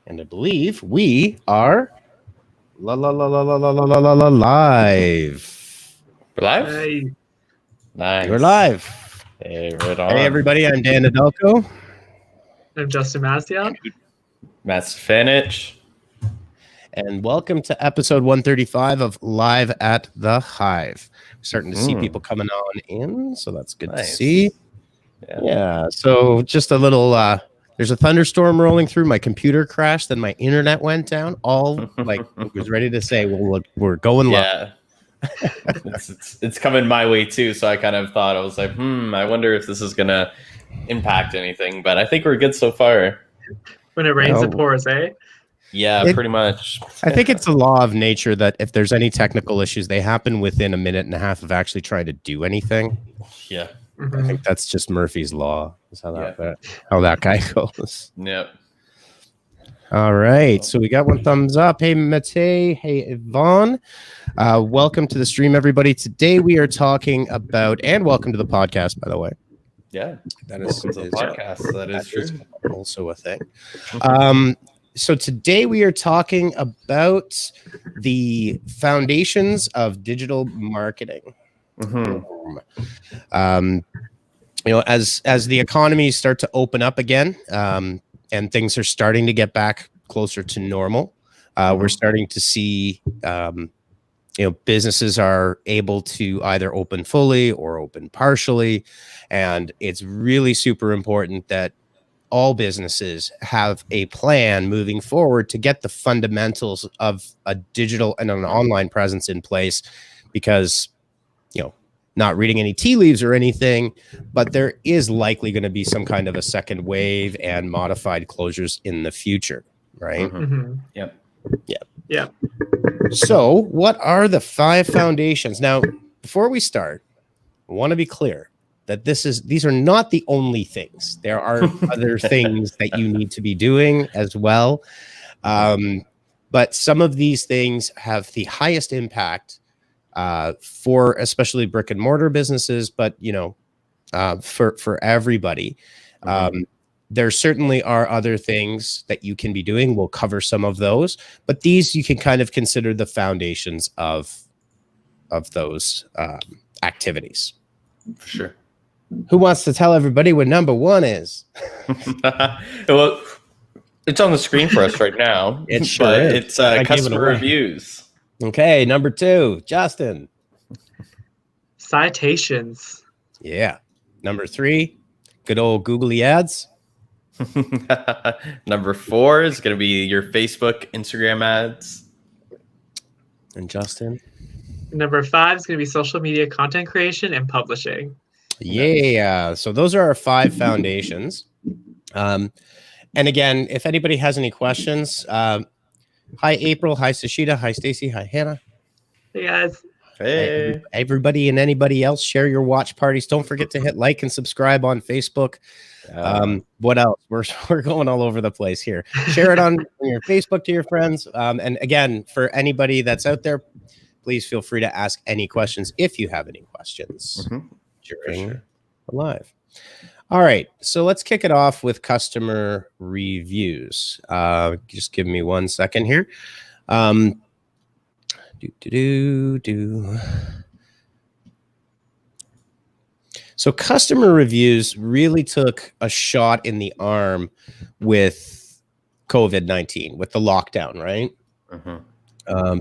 And I believe we are live. We're live? Hey. Nice. We're live. Hey, right on. Hey, everybody. I'm Dan Nedelko. I'm Justin Maciel. Matt Stefanich. And welcome to episode 135 of Live at the Hive. Starting to see people coming on in, so that's good to see. Yeah, so just a little, there's a thunderstorm rolling through. My computer crashed, then my internet went down. All like was ready to say, well, look, we're going live. Yeah. it's coming my way too, so I kind of thought, I was like, I wonder if this is going to impact anything, but I think we're good so far. When it rains, it pours, eh? Yeah, pretty much. I think it's a law of nature that if there's any technical issues, they happen within a minute and a half of actually trying to do anything. Yeah. I think that's just Murphy's Law. Is how that guy goes. Yep. All right. So we got one thumbs up. Hey, Mate. Hey, Yvonne. Welcome to the stream, everybody. Today we are talking about, and welcome to the podcast, by the way. Yeah. That is the podcast. That is true. Also a thing. So today we are talking about the foundations of digital marketing. As the economies start to open up again, and things are starting to get back closer to normal, we're starting to see businesses are able to either open fully or open partially, and it's really super important that all businesses have a plan moving forward to get the fundamentals of a digital and an online presence in place, because not reading any tea leaves or anything, but there is likely going to be some kind of a second wave and modified closures in the future, right? Yep. So what are the 5 foundations? Now, before we start, I want to be clear that these are not the only things. There are other things that you need to be doing as well. But some of these things have the highest impact for especially brick and mortar businesses, but for everybody. There certainly are other things that you can be doing. We'll cover some of those, but these you can kind of consider the foundations of those activities. For sure. Who wants to tell everybody what number 1 is? Well, it's on the screen for us right now. It sure is. It's customer reviews. Okay, number 2, Justin. Citations. Yeah. Number 3, good old googly ads. Number 4 is going to be your Facebook, Instagram ads. And Justin? Number 5 is going to be social media content creation and publishing. Yeah. So those are our 5 foundations. And again, if anybody has any questions, hi, April. Hi, Sashita. Hi, Stacy. Hi, Hannah. Hey, guys. Hey. Everybody and anybody else, share your watch parties. Don't forget to hit like and subscribe on Facebook. What else? We're going all over the place here. Share it on your Facebook to your friends. And again, for anybody that's out there, please feel free to ask any questions if you have any questions during the live. All right, so let's kick it off with customer reviews. Just give me 1 second here. So customer reviews really took a shot in the arm with COVID-19, with the lockdown, right?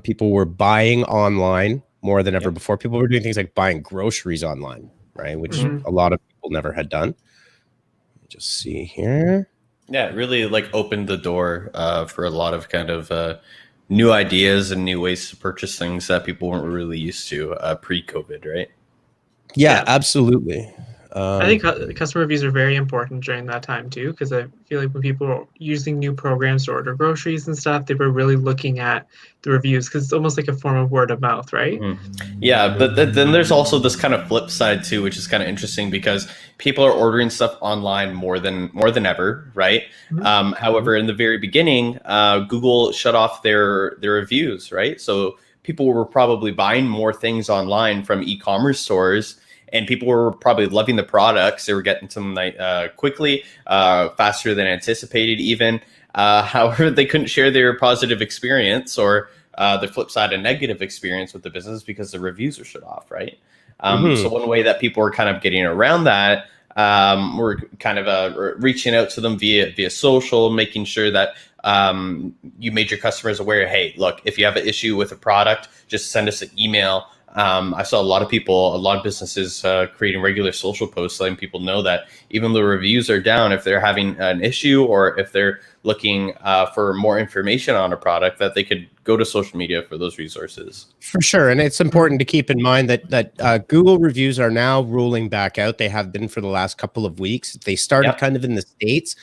People were buying online more than ever before. People were doing things like buying groceries online, right? Which a lot of people never had done. Just see here. Yeah, it really opened the door for a lot of kind of new ideas and new ways to purchase things that people weren't really used to pre-COVID, right? Yeah, absolutely. I think customer reviews are very important during that time too, because I feel like when people are using new programs to order groceries and stuff, they were really looking at the reviews, because it's almost like a form of word of mouth, right? Yeah, but then there's also this kind of flip side too, which is kind of interesting, because people are ordering stuff online more than ever, right? However, in the very beginning, Google shut off their reviews, right? So people were probably buying more things online from e-commerce stores, and people were probably loving the products. They were getting them quickly, faster than anticipated even. However, they couldn't share their positive experience or the flip side, a negative experience with the business because the reviews are shut off, right? So one way that people were kind of getting around that, we're kind of reaching out to them via social, making sure that you made your customers aware, hey, look, if you have an issue with a product, just send us an email. I saw a lot of businesses creating regular social posts letting people know that even though reviews are down, if they're having an issue or if they're looking for more information on a product, that they could go to social media for those resources. For sure. And it's important to keep in mind that Google reviews are now rolling back out. They have been for the last couple of weeks. They started kind of in the States.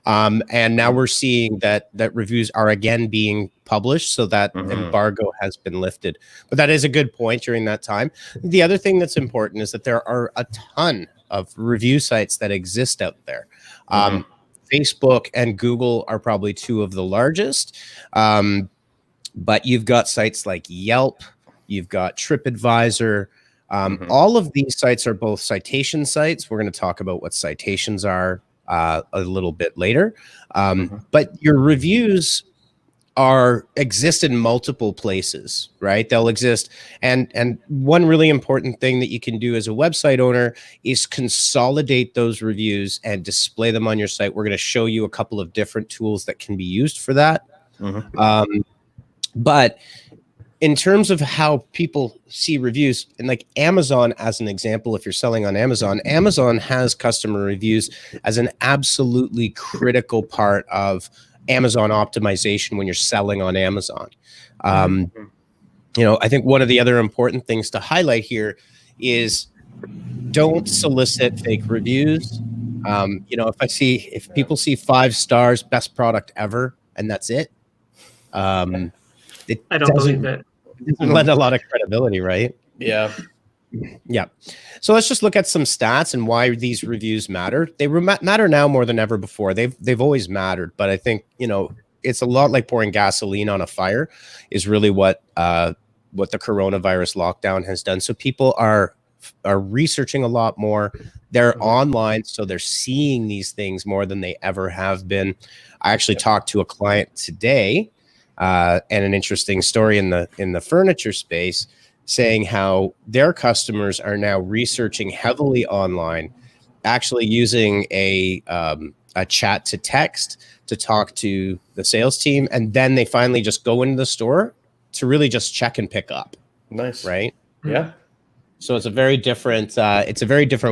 And now we're seeing that reviews are again being published, so that embargo has been lifted. But that is a good point during that time. The other thing that's important is that there are a ton of review sites that exist out there. Facebook and Google are probably two of the largest. But you've got sites like Yelp, you've got TripAdvisor. All of these sites are both citation sites. We're going to talk about what citations are a little bit later. But your reviews exist in multiple places, right? They'll exist. And one really important thing that you can do as a website owner is consolidate those reviews and display them on your site. We're going to show you a couple of different tools that can be used for that. But in terms of how people see reviews, and like Amazon as an example, if you're selling on Amazon, Amazon has customer reviews as an absolutely critical part of Amazon optimization when you're selling on Amazon. I think one of the other important things to highlight here is don't solicit fake reviews. If people see 5 stars, best product ever, and that's it. I don't believe it. It doesn't lend a lot of credibility, right? Yeah. So let's just look at some stats and why these reviews matter. They matter now more than ever before. They've always mattered, but I think it's a lot like pouring gasoline on a fire is really what the coronavirus lockdown has done. So people are researching a lot more. They're online, so they're seeing these things more than they ever have been. I actually talked to a client today. And an interesting story in the furniture space, saying how their customers are now researching heavily online, actually using a chat to text to talk to the sales team, and then they finally just go into the store to really just check and pick up. Nice, right? Yeah. So it's a very different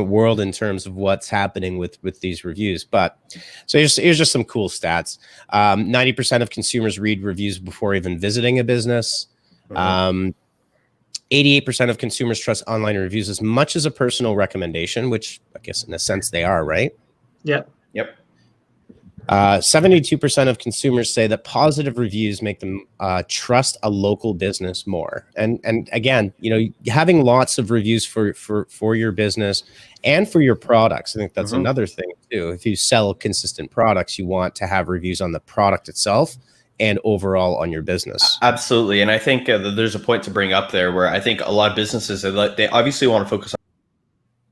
world in terms of what's happening with these reviews. But so here's just some cool stats. 90% of consumers read reviews before even visiting a business. 88% of consumers trust online reviews as much as a personal recommendation, which I guess in a sense they are, right? Yep. 72% of consumers say that positive reviews make them trust a local business more. And again, having lots of reviews for your business and for your products, I think that's another thing too. If you sell consistent products, you want to have reviews on the product itself and overall on your business. Absolutely. And I think there's a point to bring up there where I think a lot of businesses, they obviously want to focus on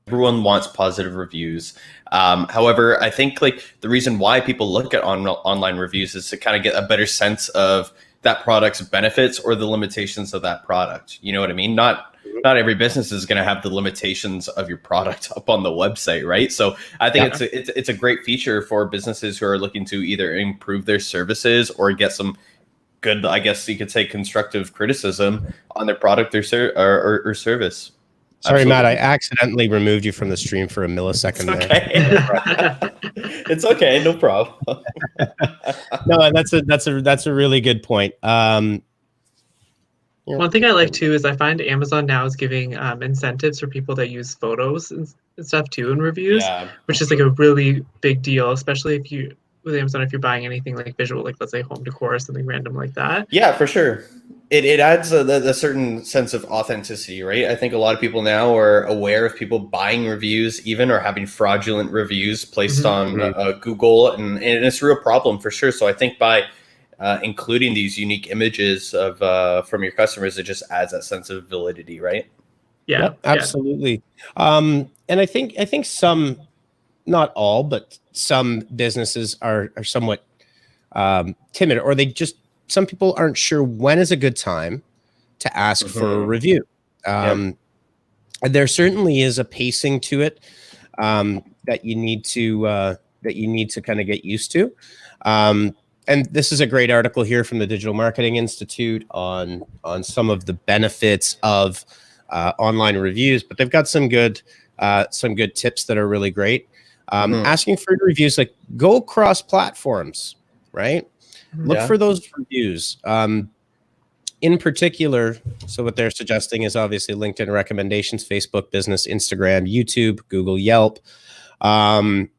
everyone wants positive reviews. However, I think like the reason why people look at online reviews is to kind of get a better sense of that product's benefits or the limitations of that product. You know what I mean? Not every business is going to have the limitations of your product up on the website, right? So I think it's a great feature for businesses who are looking to either improve their services or get some good, I guess you could say, constructive criticism on their product or service. Sorry, Matt, I accidentally removed you from the stream for a millisecond. It's okay, no problem. No, that's a really good point. One thing I like too is I find Amazon now is giving incentives for people that use photos and stuff too in reviews, which is like a really big deal, especially with Amazon if you're buying anything like visual, like let's say home decor or something random like that. Yeah, for sure. It adds a certain sense of authenticity, right? I think a lot of people now are aware of people buying reviews even or having fraudulent reviews placed on Google, and it's a real problem for sure. So I think by including these unique images of from your customers, it just adds that sense of validity, right? Yeah, absolutely. And I think some, not all, but some businesses are somewhat timid, or some people aren't sure when is a good time to ask for a review. There certainly is a pacing to it that you need to kind of get used to. And this is a great article here from the Digital Marketing Institute on some of the benefits of online reviews, but they've got some good tips that are really great. Asking for reviews, like go cross platforms, right? Look for those reviews. In particular, so what they're suggesting is obviously LinkedIn recommendations, Facebook Business, Instagram, YouTube, Google, Yelp, Better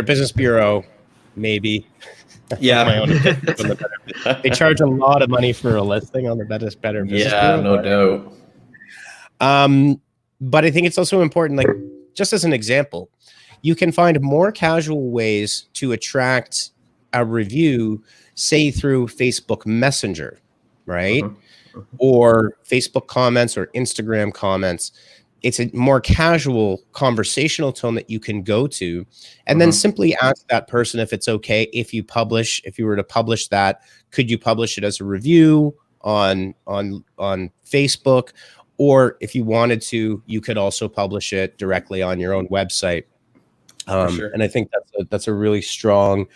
Business Bureau, maybe. Yeah. My own opinion on the they charge a lot of money for a listing on the Better Business Bureau. Yeah, no doubt. But I think it's also important, like just as an example, you can find more casual ways to attract a review, say through Facebook Messenger, right? Or Facebook comments or Instagram comments. It's a more casual conversational tone that you can go to, and then simply ask that person if it's okay if you were to publish that, could you publish it as a review on Facebook, or if you wanted to, you could also publish it directly on your own website. And I think that's a really strong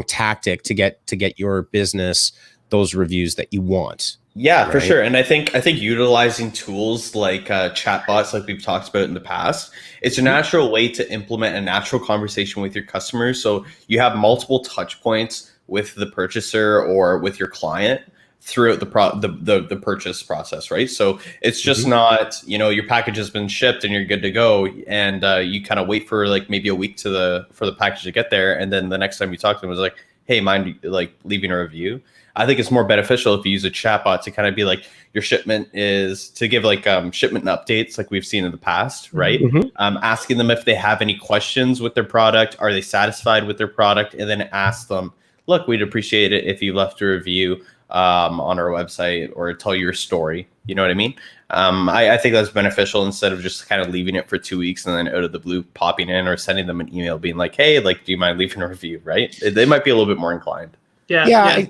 tactic to get your business those reviews that you want. Yeah, right? For sure. And I think utilizing tools like chatbots, like we've talked about in the past, it's a natural way to implement a natural conversation with your customers. So you have multiple touch points with the purchaser or with your client throughout the purchase process, right? So it's just not, your package has been shipped and you're good to go, and you kind of wait for like maybe a week for the package to get there, and then the next time you talk to them, it's like, hey, mind like leaving a review? I think it's more beneficial if you use a chatbot to kind of be like, your shipment is to give like shipment updates like we've seen in the past, right? Asking them if they have any questions with their product, are they satisfied with their product, and then ask them, look, we'd appreciate it if you left a review on our website or tell your story. You know what I mean? I think that's beneficial instead of just kind of leaving it for 2 weeks and then out of the blue popping in or sending them an email being like, hey, like, do you mind leaving a review, right? They might be a little bit more inclined. Yeah.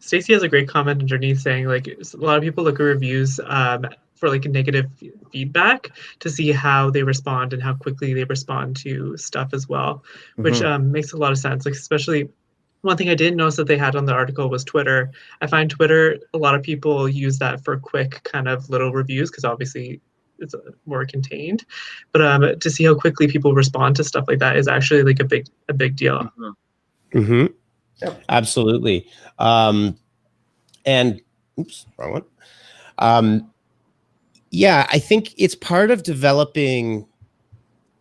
Stacey has a great comment underneath saying like a lot of people look at reviews for like negative feedback to see how they respond and how quickly they respond to stuff as well, which makes a lot of sense. Like especially one thing I didn't notice that they had on the article was Twitter. I find Twitter, a lot of people use that for quick kind of little reviews because obviously it's more contained. But to see how quickly people respond to stuff like that is actually like a big deal. Yep. Absolutely. And oops, wrong one. Yeah, I think it's part of developing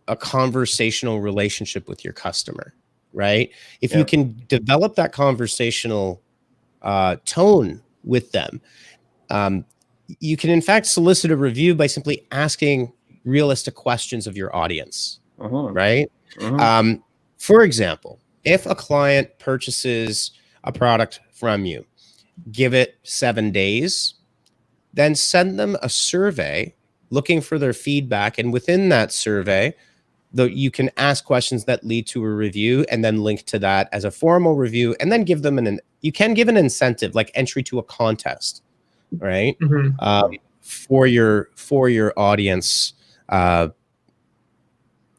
a conversational relationship with your customer, right? If you can develop that conversational tone with them, you can in fact solicit a review by simply asking realistic questions of your audience, right? For example, if a client purchases a product from you, give it 7 days, then send them a survey looking for their feedback. And within that survey, you can ask questions that lead to a review and then link to that as a formal review, and then give them you can give an incentive like entry to a contest, right? For your audience,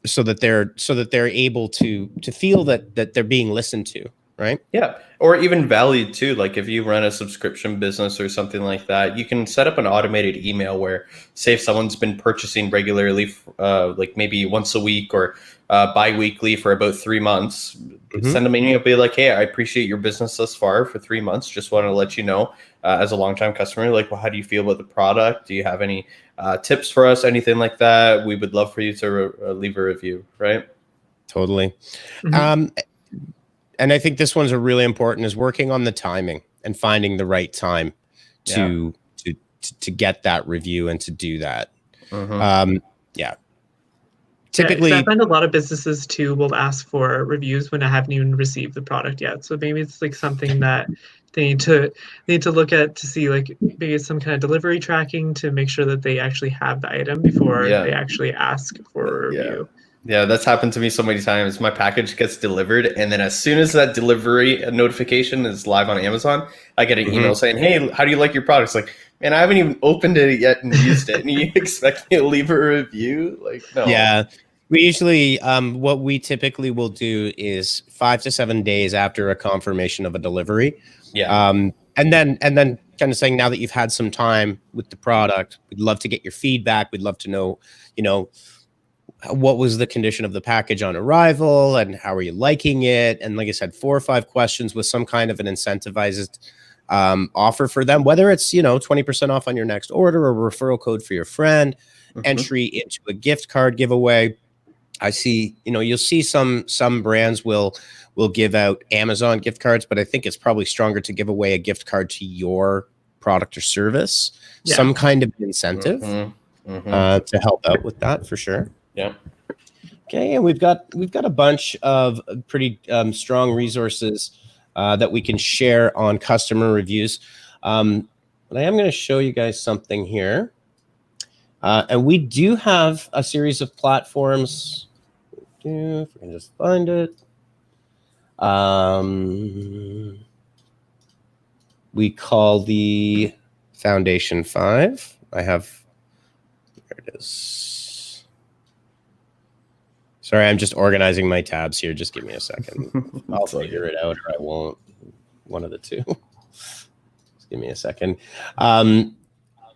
so that they're able to feel that they're being listened to, right? Yeah, or even valued too. Like if you run a subscription business or something like that, you can set up an automated email where, say, if someone's been purchasing regularly, like maybe once a week or bi-weekly for about 3 months, send them an email, be like, hey, I appreciate your business thus far for 3 months. Just want to let you know, as a longtime customer, like, well, how do you feel about the product? Do you have any tips for us? Anything like that? We would love for you to leave a review, right? Totally. And I think this one's a really important, is working on the timing and finding the right time to get that review and to do that. Typically, I find a lot of businesses too will ask for reviews when I haven't even received the product yet. So maybe it's like something that they need to look at to see, like maybe it's some kind of delivery tracking to make sure that they actually have the item before they actually ask for a review. Yeah, that's happened to me so many times. My package gets delivered, and then as soon as that delivery notification is live on Amazon, I get an email saying, "Hey, how do you like your products?" Like, man, I haven't even opened it yet and used it, and you expect me to leave a review? Like, no. Yeah. We usually, what we typically will do is 5 to 7 days after a confirmation of a delivery. Yeah. And then kind of saying, now that you've had some time with the product, we'd love to get your feedback. We'd love to know, what was the condition of the package on arrival and how are you liking it? And like I said, 4 or 5 questions with some kind of an incentivized offer for them, whether it's, 20% off on your next order or referral code for your friend, entry into a gift card giveaway. I see, you'll see some brands will give out Amazon gift cards, but I think it's probably stronger to give away a gift card to your product or service, some kind of incentive to help out with that for sure. Yeah. Okay, and we've got a bunch of pretty strong resources that we can share on customer reviews. But I am going to show you guys something here. And we do have a series of platforms. If we can just find it. We call the Foundation 5. There it is. Sorry, I'm just organizing my tabs here. Just give me a second. I'll figure it out or I won't. One of the two. Just give me a second.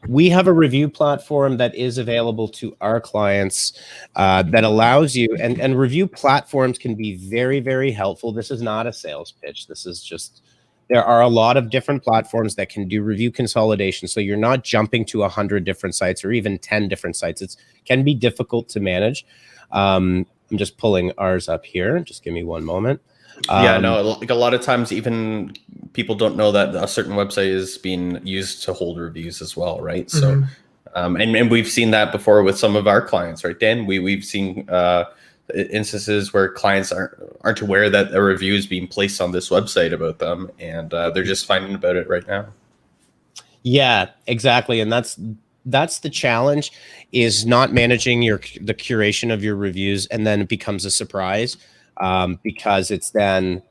We have a review platform that is available to our clients that allows you, and review platforms can be very, very helpful. This is not a sales pitch. This is just, there are a lot of different platforms that can do review consolidation. So you're not jumping to 100 different sites or even 10 different sites. It can be difficult to manage. I'm just pulling ours up here. Just give me one moment. Like a lot of times even people don't know that a certain website is being used to hold reviews as well, right? So and we've seen that before with some of our clients, right, Dan? We've seen instances where clients aren't aware that a review is being placed on this website about them, and they're just finding about it right now. Yeah, exactly. And that's the challenge, is not managing the curation of your reviews, and then it becomes a surprise. Because it's then,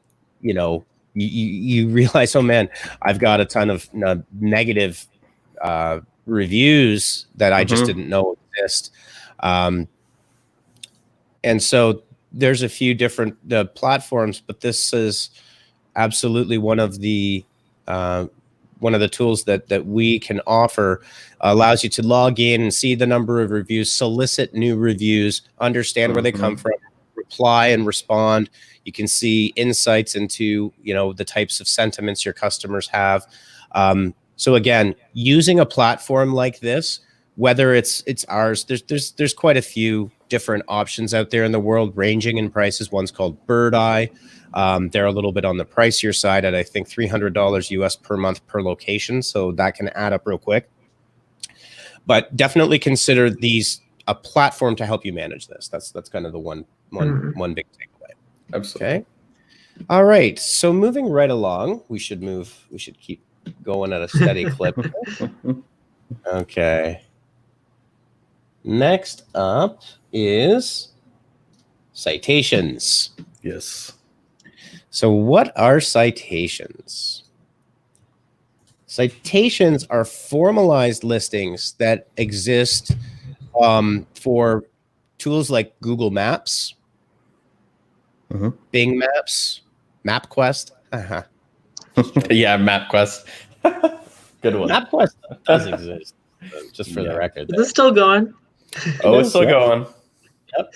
you realize, oh man, I've got a ton of negative reviews that I just didn't know exist. And so there's a few different platforms, but this is absolutely one of the tools that we can offer. Allows you to log in and see the number of reviews, solicit new reviews, understand where they come from, reply and respond. You can see insights into, the types of sentiments your customers have. So again, using a platform like this, whether it's ours, there's quite a few different options out there in the world, ranging in prices. One's called Bird Eye. They're a little bit on the pricier side at, I think, $300 US per month per location. So that can add up real quick. But definitely consider these a platform to help you manage this. That's kind of the one big takeaway. Absolutely. Okay. All right. So moving right along, we should keep going at a steady clip. Okay. Next up is citations. Yes. So what are citations? Citations are formalized listings that exist for tools like Google Maps, Bing Maps, MapQuest. Yeah, MapQuest. Good one. MapQuest does exist, just for the record. Is it still going? Oh, it's still going. Yep.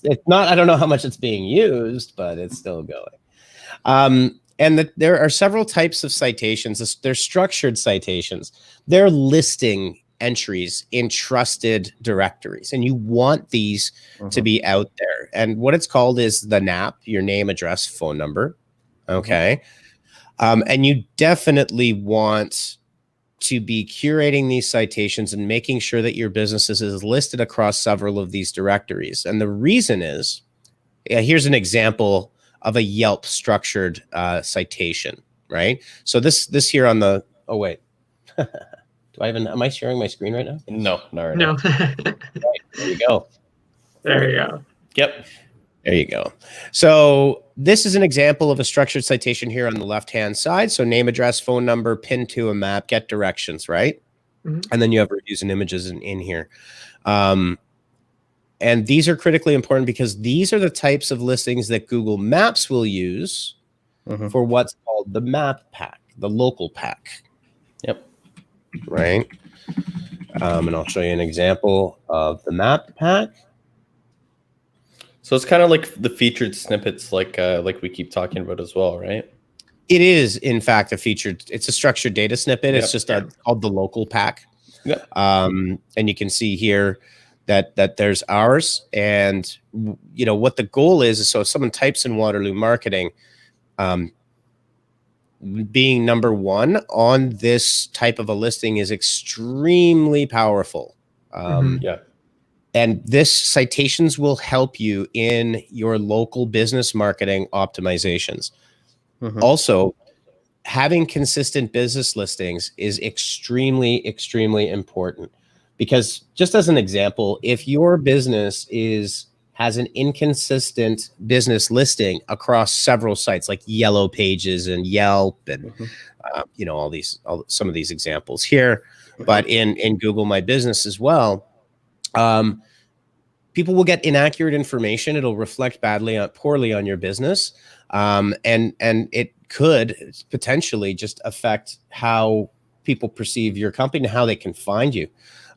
It's not, I don't know how much it's being used, but it's still going. And there are several types of citations. They're structured citations. They're listing entries in trusted directories, and you want these to be out there. And what it's called is the NAP, your name, address, phone number. Okay. And you definitely want to be curating these citations and making sure that your business is listed across several of these directories. And the reason is, here's an example of a Yelp structured citation, right? So this here on the, oh wait, am I sharing my screen right now? No, not right No. now. Right, there you go. There you go. Yep. There you go. So this is an example of a structured citation here on the left-hand side. So name, address, phone number, pin to a map, get directions, right? Mhm. And then you have reviews and images in here. And these are critically important because these are the types of listings that Google Maps will use for what's called the map pack, the local pack. Yep. Right. And I'll show you an example of the map pack. So it's kind of like the featured snippets, like we keep talking about as well, right? It is, in fact, it's a structured data snippet. Yep. It's just called the local pack. Yep. And you can see here that there's ours. And, you know, what the goal is so if someone types in Waterloo marketing, being number one on this type of a listing is extremely powerful. Yeah. And this citations will help you in your local business marketing optimizations. Also, having consistent business listings is extremely, extremely important because just as an example, if your business has an inconsistent business listing across several sites like Yellow Pages and Yelp and you know, some of these examples here, but in Google My Business as well, people will get inaccurate information. It'll reflect poorly on your business, and it could potentially just affect how people perceive your company and how they can find you.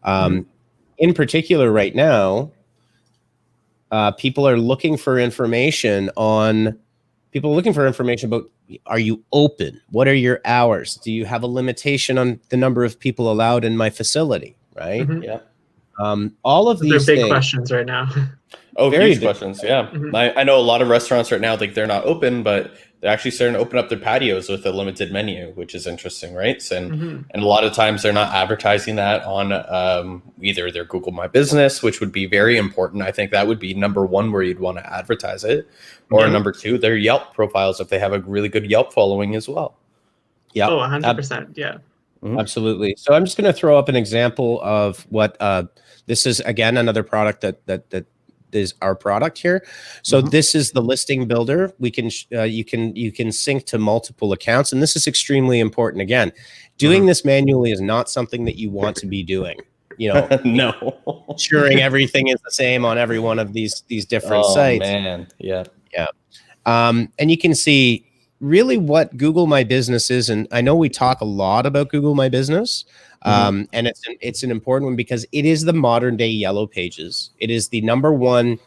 In particular, right now, people are looking for information about, are you open? What are your hours? Do you have a limitation on the number of people allowed in my facility? Right. Yeah. All of these They're big things, questions right now. Oh, very huge big questions. Yeah. I know a lot of restaurants right now, like they're not open, but they're actually starting to open up their patios with a limited menu, which is interesting, right? And a lot of times they're not advertising that on either their Google My Business, which would be very important. I think that would be number one where you'd want to advertise it, or number two, their Yelp profiles if they have a really good Yelp following as well. Yeah. Oh, 100%. Yeah. Absolutely. So I'm just going to throw up an example of what this is. Again, another product that is our product here. So this is the listing builder. We can you can sync to multiple accounts, and this is extremely important. Again, doing this manually is not something that you want to be doing. You know, no, ensuring everything is the same on every one of these different sites. Oh man, yeah. And you can see really what Google My Business is. And I know we talk a lot about Google My Business, and it's an important one because it is the modern day Yellow Pages. It is the number one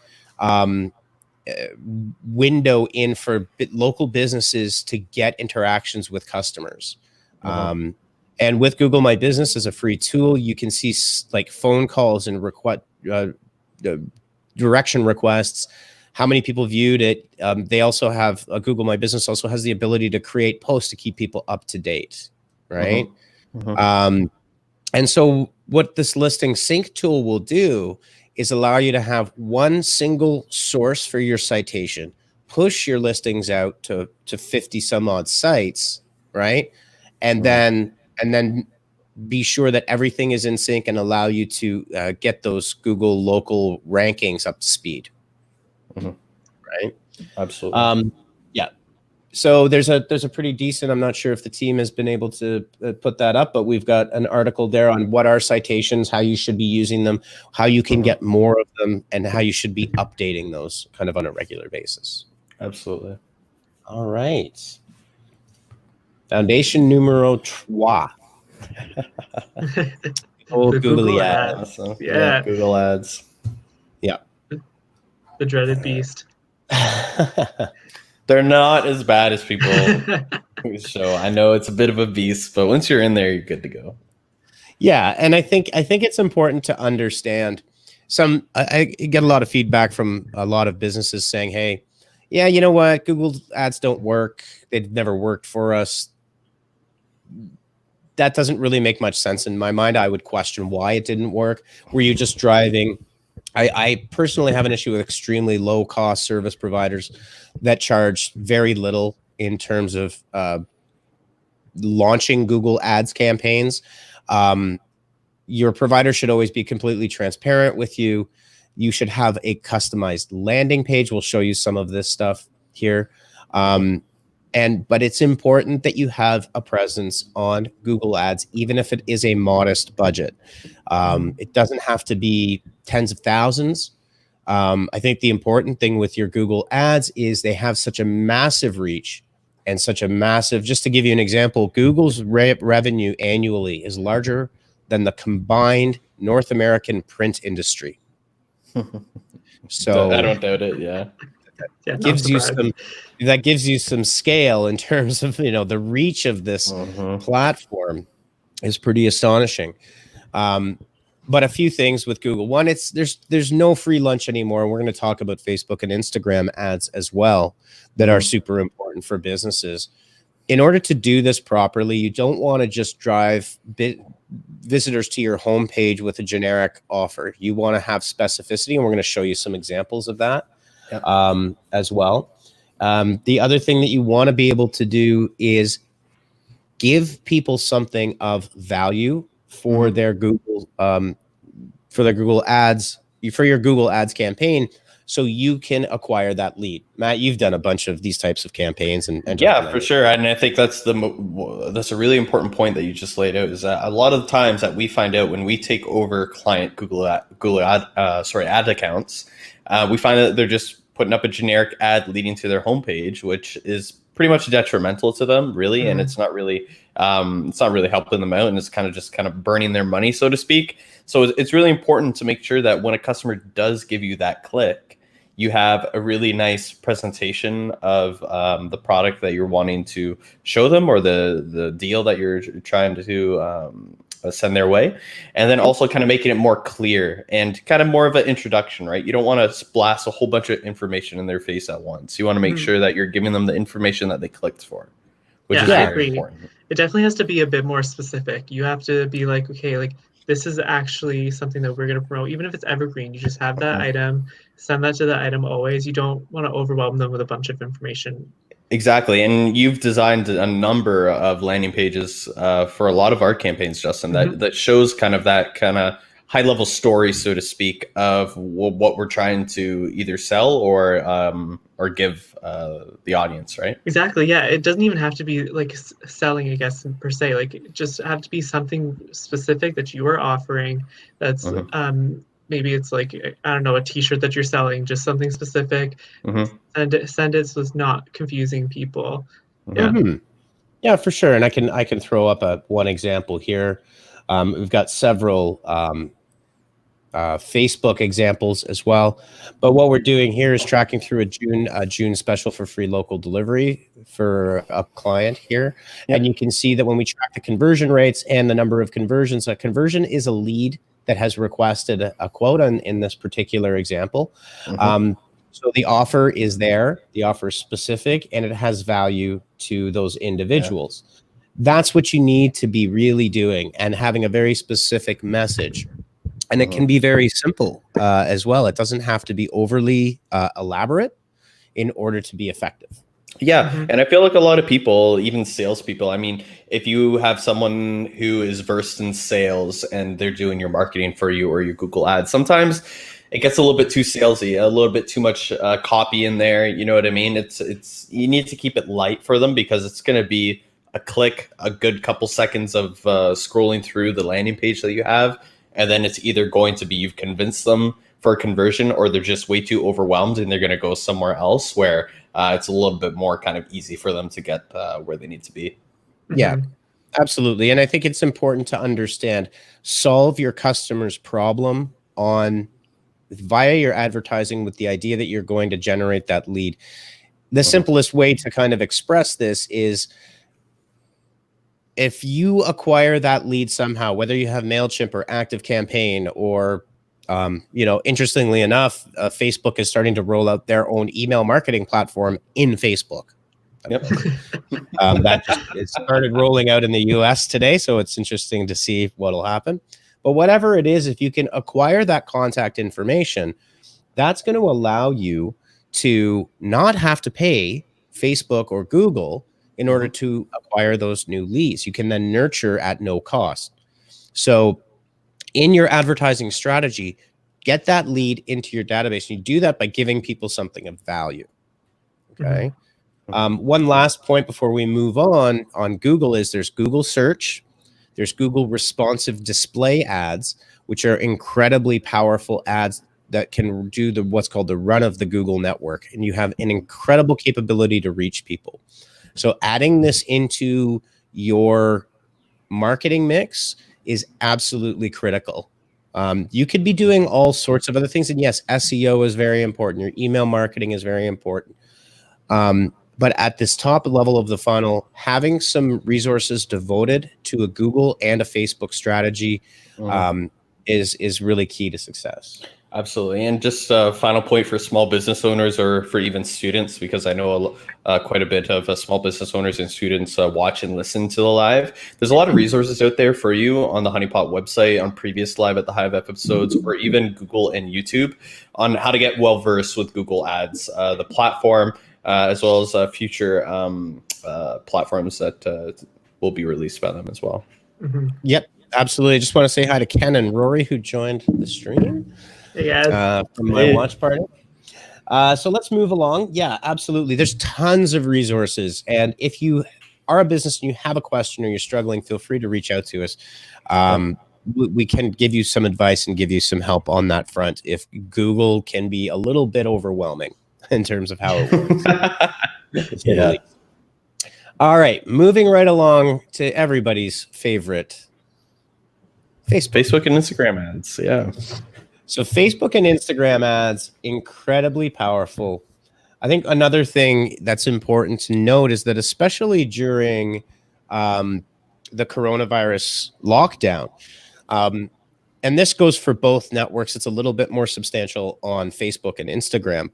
window in for local businesses to get interactions with customers. And with Google My Business as a free tool, you can see like phone calls and direction requests, how many people viewed it. They also have Google My Business also has the ability to create posts to keep people up to date, right? And so what this listing sync tool will do is allow you to have one single source for your citation, push your listings out to 50 some odd sites, right? And then be sure that everything is in sync and allow you to get those Google local rankings up to speed. Right. Absolutely. Yeah. So there's a pretty decent, I'm not sure if the team has been able to put that up, but we've got an article there on what are citations, how you should be using them, how you can get more of them, and how you should be updating those kind of on a regular basis. Absolutely. All right. Foundation numero trois. Old Google ads. Awesome. Yeah. Google ads. Yeah. The dreaded beast. They're not as bad as people show. I know it's a bit of a beast, but once you're in there, you're good to go. Yeah, and I think it's important to understand. I get a lot of feedback from a lot of businesses saying, "Hey, yeah, you know what? Google ads don't work. They've never worked for us." That doesn't really make much sense in my mind. I would question why it didn't work. Were you just driving? I personally have an issue with extremely low cost service providers that charge very little in terms of launching Google ads campaigns. Your provider should always be completely transparent with you. You should have a customized landing page. We'll show you some of this stuff here. But it's important that you have a presence on Google Ads, even if it is a modest budget. It doesn't have to be tens of thousands. I think the important thing with your Google Ads is they have such a massive reach and such a massive, just to give you an example, Google's revenue annually is larger than the combined North American print industry. So I don't doubt it. Yeah. Yeah, gives you some scale in terms of, the reach of this platform is pretty astonishing. But a few things with Google. One, there's no free lunch anymore. We're going to talk about Facebook and Instagram ads as well that are super important for businesses. In order to do this properly, you don't want to just drive visitors to your homepage with a generic offer. You want to have specificity, and we're going to show you some examples of that as well. The other thing that you want to be able to do is give people something of value for their Google ads, for your Google Ads campaign, so you can acquire that lead. Matt, you've done a bunch of these types of campaigns, and yeah, for sure. And I think that's a really important point that you just laid out. Is that a lot of the times that we find out when we take over client Google ad accounts, we find that they're just putting up a generic ad leading to their homepage, which is pretty much detrimental to them, really, and it's not really helping them out, and it's kind of burning their money, so to speak. So it's really important to make sure that when a customer does give you that click, you have a really nice presentation of the product that you're wanting to show them, or the deal that you're trying to send their way, and then also kind of making it more clear and kind of more of an introduction, right? You don't want to blast a whole bunch of information in their face at once. You want to make sure that you're giving them the information that they clicked for, which is very important. It definitely has to be a bit more specific. You have to be like, okay, like this is actually something that we're going to promote. Even if it's evergreen, you just have that item, send that to the item always. You don't want to overwhelm them with a bunch of information. Exactly. And you've designed a number of landing pages for a lot of our campaigns, Justin, that shows kind of high level story, so to speak, of what we're trying to either sell or give the audience, right? Exactly. Yeah. It doesn't even have to be like selling, I guess, per se. Like, it just have to be something specific that you are offering. That's maybe it's like, I don't know, a T-shirt that you're selling, just something specific. Send it so it's not confusing people. Yeah, for sure. And I can throw up one example here. We've got several Facebook examples as well. But what we're doing here is tracking through a June special for free local delivery for a client here. And you can see that when we track the conversion rates and the number of conversions, a conversion is a lead that has requested a quote in this particular example. So the offer is there, the offer is specific, and it has value to those individuals. That's what you need to be really doing, and having a very specific message. And it can be very simple as well. It doesn't have to be overly elaborate in order to be effective. Yeah. And I feel like a lot of people, even salespeople, I mean, if you have someone who is versed in sales and they're doing your marketing for you or your Google ads, sometimes it gets a little bit too salesy, a little bit too much copy in there. You know what I mean? It's you need to keep it light for them, because it's going to be a click, a good couple seconds of scrolling through the landing page that you have. And then it's either going to be you've convinced them for a conversion, or they're just way too overwhelmed and they're going to go somewhere else where it's a little bit more kind of easy for them to get where they need to be. Yeah, absolutely. And I think it's important to understand, solve your customer's problem via your advertising with the idea that you're going to generate that lead. The simplest way to kind of express this is, if you acquire that lead somehow, whether you have MailChimp or ActiveCampaign or, interestingly enough, Facebook is starting to roll out their own email marketing platform in Facebook. It started rolling out in the US today, so it's interesting to see what'll happen. But whatever it is, if you can acquire that contact information, that's going to allow you to not have to pay Facebook or Google in order to acquire those new leads. You can then nurture at no cost. So in your advertising strategy, get that lead into your database. And you do that by giving people something of value. Okay. One last point before we move on Google is there's Google search, there's Google responsive display ads, which are incredibly powerful ads that can do what's called the run of the Google network. And you have an incredible capability to reach people. So adding this into your marketing mix is absolutely critical. You could be doing all sorts of other things. And yes, SEO is very important. Your email marketing is very important. But at this top level of the funnel, having some resources devoted to a Google and a Facebook strategy is really key to success. Absolutely. And just a final point for small business owners or for even students, because I know quite a bit of small business owners and students watch and listen to the live. There's a lot of resources out there for you on the Honeypot website, on previous Live at the Hive episodes, or even Google and YouTube on how to get well-versed with Google Ads, the platform, as well as future platforms that will be released by them as well. Yep, absolutely. I just want to say hi to Ken and Rory who joined the stream. From my watch party. So let's move along. Yeah, absolutely. There's tons of resources. And if you are a business and you have a question or you're struggling, feel free to reach out to us. We can give you some advice and give you some help on that front if Google can be a little bit overwhelming in terms of how it works. Really. All right, moving right along to everybody's favorite Facebook and Instagram ads. Yeah. So Facebook and Instagram ads, incredibly powerful. I think another thing that's important to note is that especially during the coronavirus lockdown, and this goes for both networks, it's a little bit more substantial on Facebook and Instagram.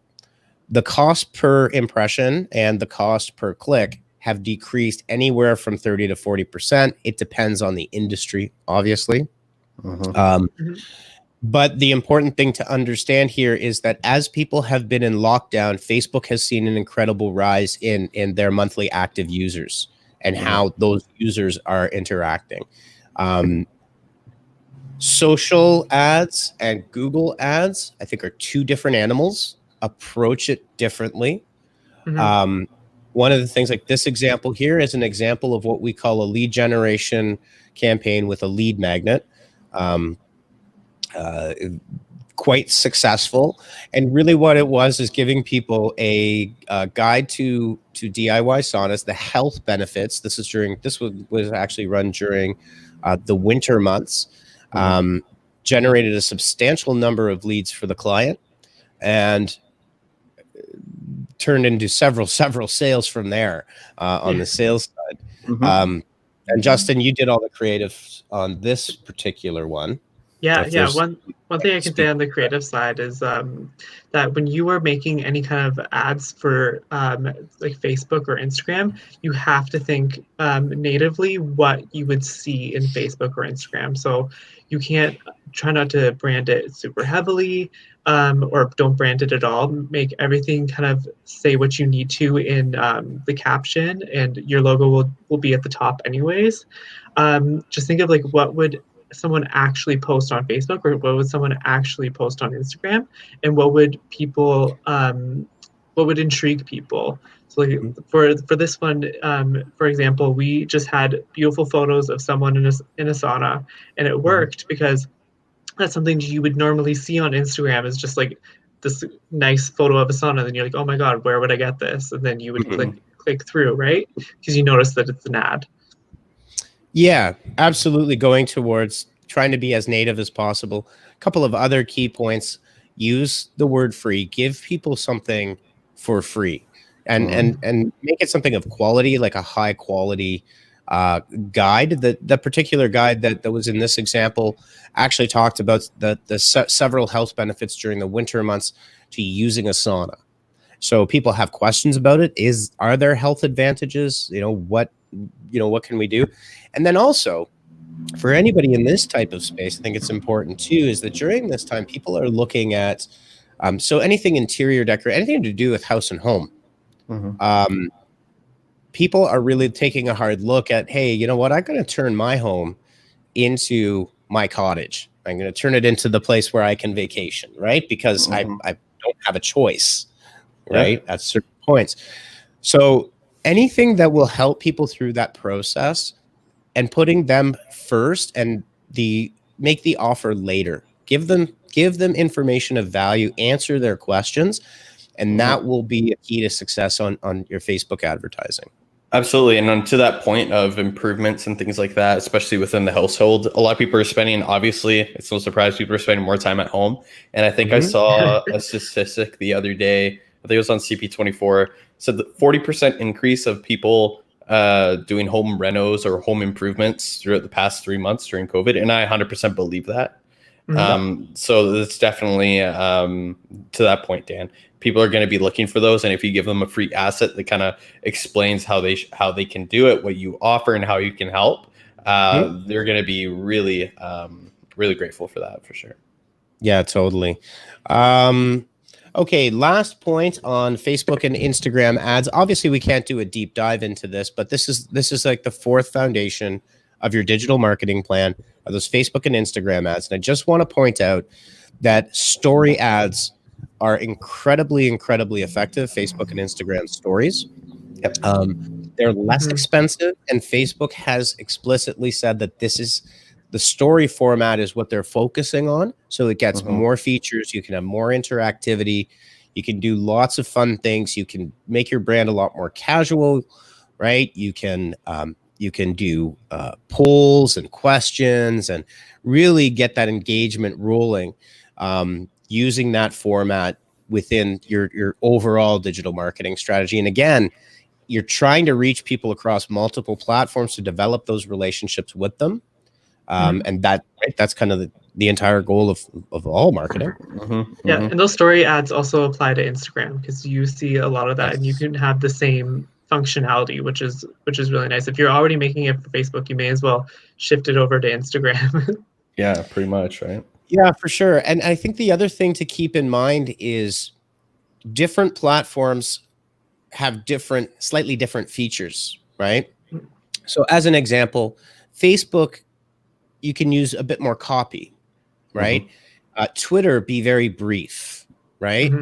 The cost per impression and the cost per click have decreased anywhere from 30 to 40%. It depends on the industry, obviously. But the important thing to understand here is that as people have been in lockdown, Facebook has seen an incredible rise in their monthly active users and how those users are interacting. Social ads and Google ads, I think, are two different animals. Approach it differently. One of the things, like this example here, is an example of what we call a lead generation campaign with a lead magnet. Quite successful, and really what it was is giving people a guide to DIY saunas, the health benefits. This was actually run during the winter months. Generated a substantial number of leads for the client, and turned into several sales from there on the sales side. And Justin, you did all the creative on this particular one. One thing I can say on the creative side is that when you are making any kind of ads for like Facebook or Instagram, you have to think natively what you would see in Facebook or Instagram. So you can't try not to brand it super heavily, or don't brand it at all. Make everything kind of say what you need to in the caption, and your logo will be at the top anyways. Just think of like, what would someone actually post on Facebook, or what would someone actually post on Instagram, and what would people what would intrigue people. So like for this one, for example, we just had beautiful photos of someone in a sauna, and it worked because that's something you would normally see on Instagram, is just like this nice photo of a sauna. Then you're like, oh my God, where would I get this? And then you would click through, right? Because you notice that it's an ad. Yeah, absolutely. Going towards trying to be as native as possible. A couple of other key points: use the word free. Give people something for free, and make it something of quality, like a high quality guide. The particular guide that was in this example actually talked about the several health benefits during the winter months to using a sauna. So people have questions about it. Are there health advantages? What can we do? And then also, for anybody in this type of space, I think it's important too, is that during this time, people are looking at, so anything interior decor, anything to do with house and home. People are really taking a hard look at, hey, you know what? I'm going to turn my home into my cottage. I'm going to turn it into the place where I can vacation, right? Because I don't have a choice, right? At certain points. So anything that will help people through that process and putting them first and make the offer later. Give them information of value, answer their questions, and that will be a key to success on your Facebook advertising. Absolutely. And on to that point of improvements and things like that, especially within the household, a lot of people are spending, obviously, it's no surprise, people are spending more time at home. And I think I saw a statistic the other day, I think it was on CP24, said that 40% increase of people doing home renos or home improvements throughout the past 3 months during COVID. And I 100% believe that. So it's definitely to that point, Dan, people are going to be looking for those. And if you give them a free asset that kind of explains how they can do it, what you offer and how you can help, they're going to be really, really grateful for that for sure. Yeah, totally. Okay, last point on Facebook and Instagram ads. Obviously, we can't do a deep dive into this, but this is like the fourth foundation of your digital marketing plan are those Facebook and Instagram ads. And I just want to point out that story ads are incredibly, incredibly effective. Facebook and Instagram stories. Yep. They're less expensive, and Facebook has explicitly said that this is the story format is what they're focusing on. So it gets more features. You can have more interactivity. You can do lots of fun things. You can make your brand a lot more casual, right? You can do polls and questions and really get that engagement rolling using that format within your overall digital marketing strategy. And again, you're trying to reach people across multiple platforms to develop those relationships with them. And that's kind of the entire goal of all marketing. Yeah, and those story ads also apply to Instagram because you see a lot of that, and you can have the same functionality, which is really nice. If you're already making it for Facebook, you may as well shift it over to Instagram. Yeah, pretty much, right? Yeah, for sure. And I think the other thing to keep in mind is different platforms have slightly different features, right? So as an example, Facebook, you can use a bit more copy, right? Twitter, be very brief, right?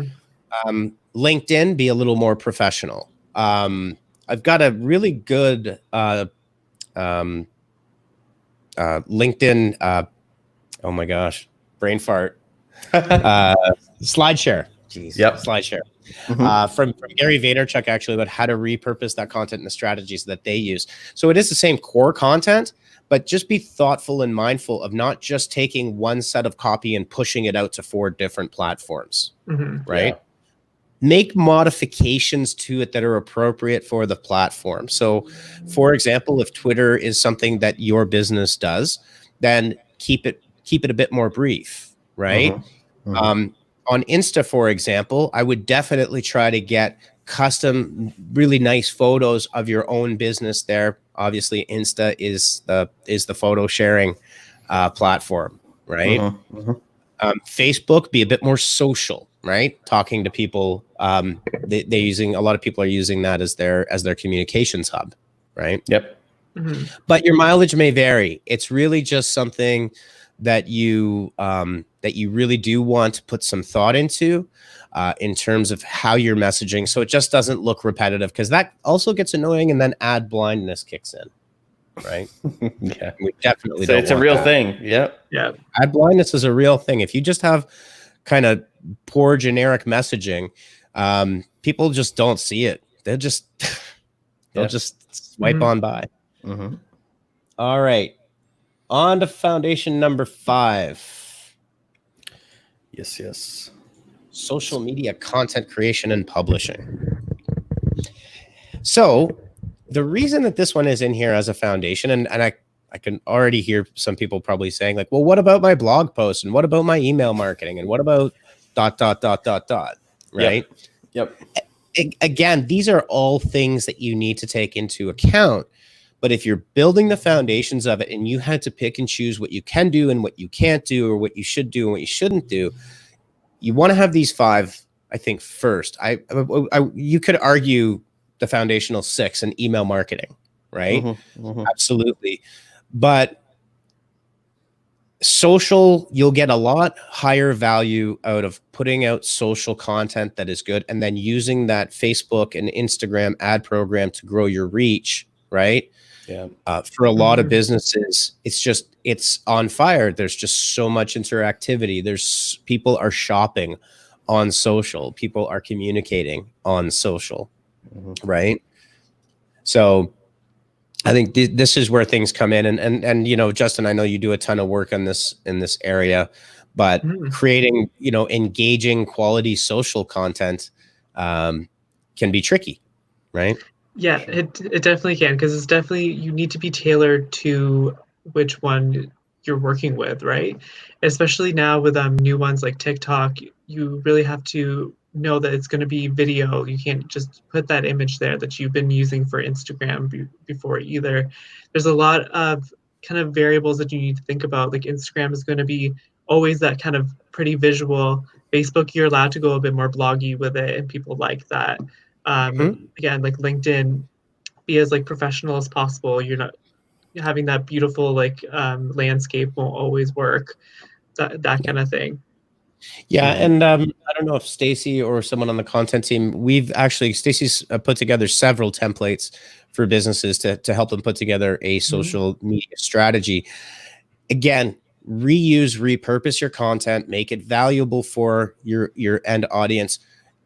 LinkedIn, be a little more professional. I've got a really good LinkedIn, oh my gosh, brain fart, SlideShare. Jeez, SlideShare. From Gary Vaynerchuk, actually, about how to repurpose that content and the strategies that they use. So it is the same core content, but just be thoughtful and mindful of not just taking one set of copy and pushing it out to 4 different platforms, right? Yeah. Make modifications to it that are appropriate for the platform. So, for example, if Twitter is something that your business does, then keep it a bit more brief, right? On Insta, for example, I would definitely try to get custom, really nice photos of your own business there. Obviously, Insta is the photo sharing platform, right? Facebook, be a bit more social, right? Talking to people. A lot of people are using that as their communications hub, right? Yep. But your mileage may vary. It's really just something that you really do want to put some thought into in terms of how you're messaging, so it just doesn't look repetitive, because that also gets annoying, and then ad blindness kicks in, right? Yeah, we definitely so don't it's a real that. thing. Yeah, ad blindness is a real thing. If you just have kind of poor generic messaging, people just don't see it. They'll just swipe on by. All right, on to foundation number 5. Yes. Social media content creation and publishing. So the reason that this one is in here as a foundation, and I can already hear some people probably saying like, well, what about my blog post? And what about my email marketing? And what about ... right? Yep. Again, these are all things that you need to take into account. But if you're building the foundations of it and you had to pick and choose what you can do and what you can't do, or what you should do and what you shouldn't do, you want to have these 5, I think, first. You could argue the foundational 6 in email marketing, right? Absolutely. But social, you'll get a lot higher value out of putting out social content that is good and then using that Facebook and Instagram ad program to grow your reach, right? Yeah. For a lot of businesses, it's on fire. There's just so much interactivity. People are shopping on social. People are communicating on social, right? So I think this is where things come in, and you know, Justin, I know you do a ton of work on this in this area, but creating, you know, engaging quality social content can be tricky, right? Yeah, it definitely can, because it's definitely, you need to be tailored to which one you're working with, right? Especially now with new ones like TikTok, you really have to know that it's going to be video. You can't just put that image there that you've been using for Instagram before either. There's a lot of kind of variables that you need to think about. Like Instagram is going to be always that kind of pretty visual. Facebook, you're allowed to go a bit more bloggy with it, and people like that. Again, like LinkedIn, be as like professional as possible. You're not having that beautiful like landscape won't always work. That kind of thing. Yeah, and I don't know if Stacy or someone on the content team, Stacy's put together several templates for businesses to help them put together a social media strategy. Again, repurpose your content, make it valuable for your end audience,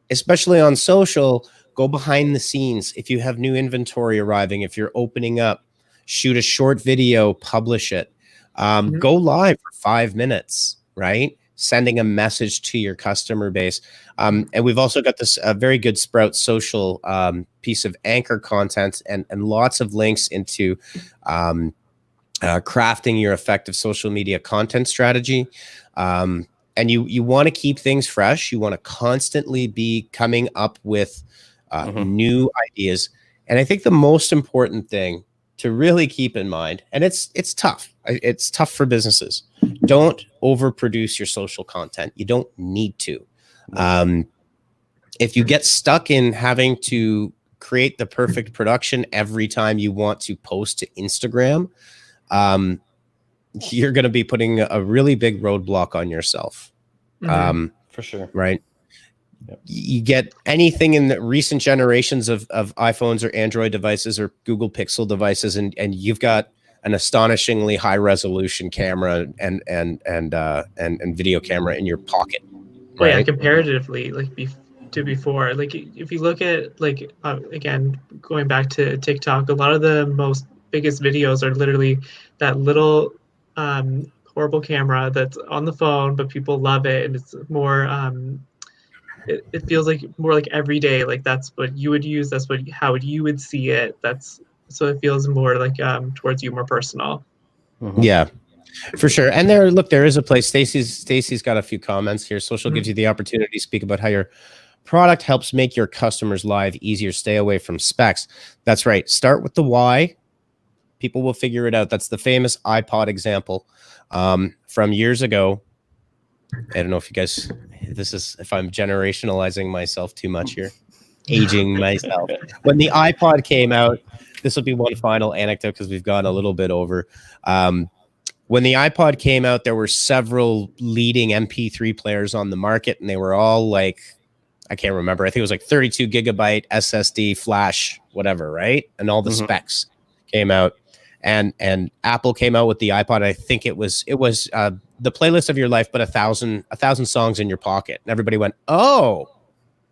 especially on social. Go behind the scenes. If you have new inventory arriving, if you're opening up, shoot a short video, publish it. Go live for 5 minutes, right? Sending a message to your customer base. And we've also got this very good Sprout Social piece of anchor content and lots of links into crafting your effective social media content strategy. And you want to keep things fresh. You want to constantly be coming up with new ideas. And I think the most important thing to really keep in mind, and it's tough. It's tough for businesses. Don't overproduce your social content. You don't need to. If you get stuck in having to create the perfect production every time you want to post to Instagram, you're going to be putting a really big roadblock on yourself. For sure. Right. Yep. You get anything in the recent generations of iPhones or Android devices or Google Pixel devices, and you've got an astonishingly high resolution camera and video camera in your pocket. Right? Yeah, comparatively, like to before. Like if you look at like again, going back to TikTok, a lot of the most biggest videos are literally that little horrible camera that's on the phone, but people love it, and it's more it feels like more like every day, like that's what you would use, that's how you would see it. So it feels more like towards you, more personal. Yeah, for sure. And there is a place. Stacy's got a few comments here. Social gives you the opportunity to speak about how your product helps make your customers' life easier. Stay away from specs. That's right. Start with the why. People will figure it out. That's the famous iPod example from years ago. I don't know if you guys, if I'm generationalizing myself too much here, aging myself. When the iPod came out, this will be one final anecdote because we've gone a little bit over. When the iPod came out, there were several leading MP3 players on the market, and they were all like, I can't remember. I think it was like 32 gigabyte SSD, flash, whatever, right? And all the specs came out. And Apple came out with the iPod. I think it was the playlist of your life, but 1,000 songs in your pocket. And everybody went, oh,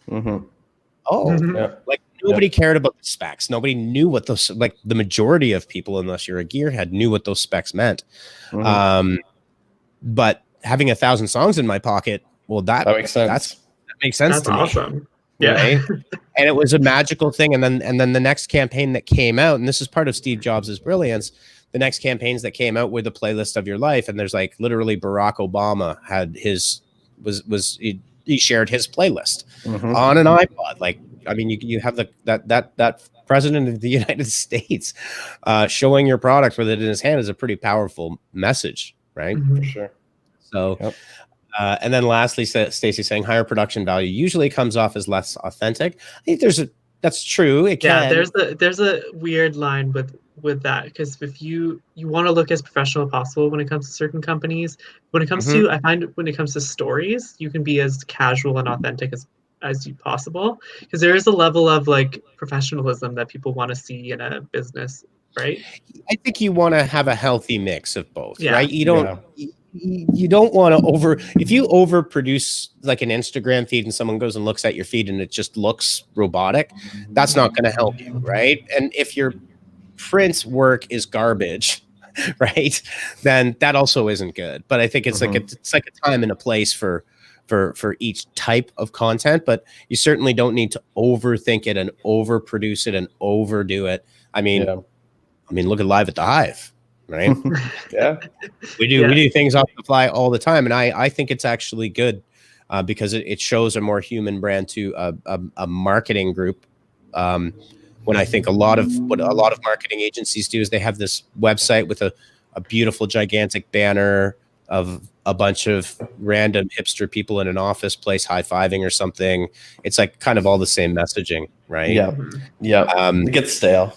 like nobody cared about the specs. Nobody knew what those, like the majority of people, unless you're a gearhead, knew what those specs meant. But having 1,000 songs in my pocket, well, that makes sense. That makes sense. That's to me. Awesome. Yeah. Right? And it was a magical thing. And then the next campaign that came out, and this is part of Steve Jobs' brilliance, the next campaigns that came out were the playlist of your life. And there's like literally Barack Obama had he shared his playlist on an iPod. Like, I mean, you have that president of the United States showing your product with it in his hand is a pretty powerful message, right? For sure. So, and then lastly, Stacy saying higher production value usually comes off as less authentic. I think that's true. It can. Yeah, there's a weird line with with that, because if you want to look as professional as possible when it comes to certain companies, when it comes Mhm. to, I find when it comes to stories, you can be as casual and authentic as you possible, because there is a level of like professionalism that people want to see in a business, right? I think you want to have a healthy mix of both, Yeah. right? You don't Yeah. you don't want to if you overproduce like an Instagram feed and someone goes and looks at your feed and it just looks robotic, that's not going to help you, right? And if your print work is garbage, right, then that also isn't good. But I think it's like it's like a time and a place for each type of content, but you certainly don't need to overthink it and overproduce it and overdo it. I mean, look at Live at the Hive, right? Yeah. We do things off the fly all the time, and I think it's actually good because it shows a more human brand to a marketing group. When I think what a lot of marketing agencies do is they have this website with a beautiful gigantic banner of a bunch of random hipster people in an office place high-fiving or something. It's like kind of all the same messaging, right? Yeah. Yeah. It gets stale.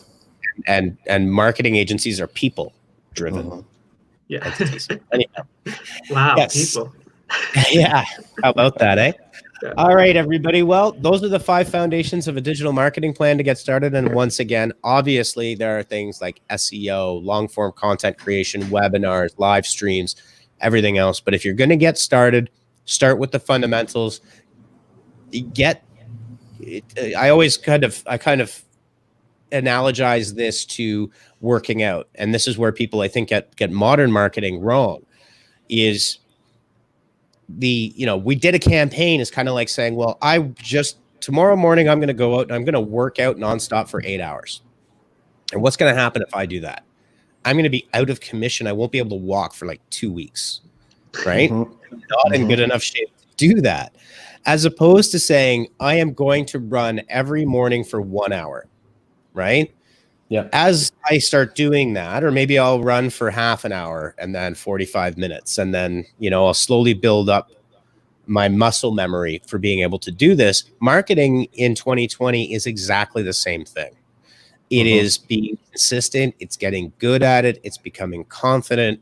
And marketing agencies are people driven Yeah. entities. Anyhow. Wow, Yes. people. Yeah. How about that, eh? Yeah. All right, everybody. Well, those are the 5 foundations of a digital marketing plan to get started. And once again, obviously, there are things like SEO, long form content creation, webinars, live streams, everything else. But if you're going to get started, start with the fundamentals. I kind of analogize this to working out. And this is where people, I think, get modern marketing wrong is we did a campaign is kind of like saying, well, tomorrow morning, I'm going to go out and I'm going to work out nonstop for 8 hours. And what's going to happen if I do that? I'm going to be out of commission. I won't be able to walk for like 2 weeks, right? Not in good enough shape to do that. As opposed to saying, I am going to run every morning for 1 hour, right? Yeah. As I start doing that, or maybe I'll run for half an hour and then 45 minutes. And then, I'll slowly build up my muscle memory for being able to do this. Marketing in 2020 is exactly the same thing. It is being consistent. It's getting good at it. It's becoming confident.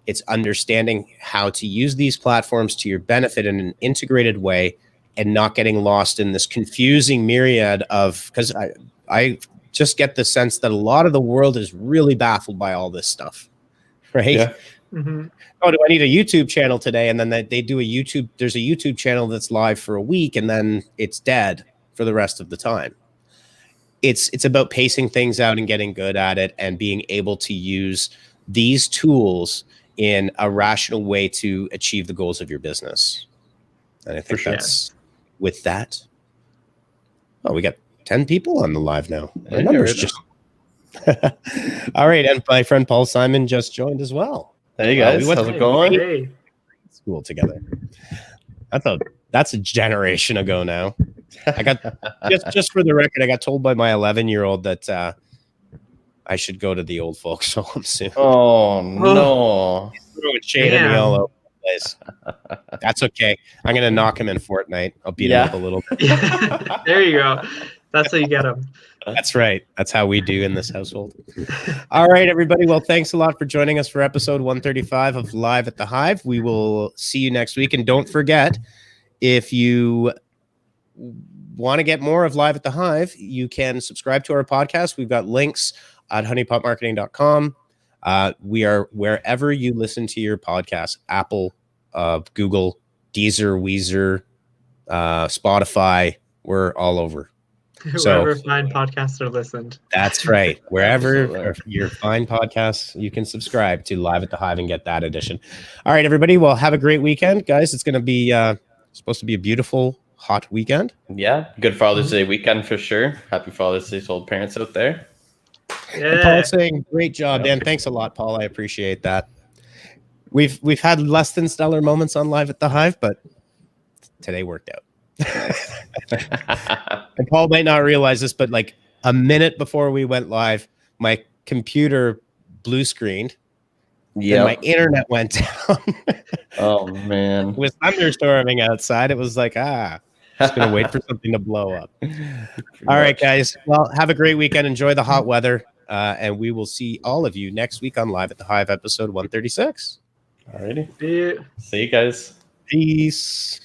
It's understanding how to use these platforms to your benefit in an integrated way and not getting lost in this confusing myriad of, because I just get the sense that a lot of the world is really baffled by all this stuff, right? Yeah. Oh, do I need a YouTube channel today? And then they do there's a YouTube channel that's live for a week and then it's dead for the rest of the time. It's about pacing things out and getting good at it and being able to use these tools in a rational way to achieve the goals of your business. And I think that's with that. Oh, we got 10 people on the live now. My numbers just all right, and my friend Paul Simon just joined as well. Hey guys, how's it going? Hey. School together. That's a generation ago now. I got just for the record, I got told by my 11-year-old that I should go to the old folks home soon. Oh no! Throwing shade at me all over the place. That's okay. I'm gonna knock him in Fortnite. I'll beat him up a little bit. There you go. That's how you get them. That's right. That's how we do in this household. All right, everybody. Well, thanks a lot for joining us for episode 135 of Live at the Hive. We will see you next week. And don't forget, if you want to get more of Live at the Hive, you can subscribe to our podcast. We've got links at honeypotmarketing.com. We are wherever you listen to your podcast, Apple, Google, Deezer, Weezer, Spotify. We're all over. Wherever fine podcasts are listened. That's right. Wherever your fine podcasts, you can subscribe to Live at the Hive and get that edition. All right, everybody. Well, have a great weekend, guys. It's going to be supposed to be a beautiful, hot weekend. Yeah. Good Father's Day weekend for sure. Happy Father's Day to all parents out there. Yeah. Paul's saying, great job, Dan. Thanks a lot, Paul. I appreciate that. We've had less than stellar moments on Live at the Hive, but today worked out. And Paul might not realize this, but like a minute before we went live, my computer blue screened. Yeah, my internet went down. Oh man! With thunderstorming outside, it was like just gonna wait for something to blow up. All right, guys. Well, have a great weekend. Enjoy the hot weather. And we will see all of you next week on Live at the Hive, episode 136. Alrighty. See you. See you guys. Peace.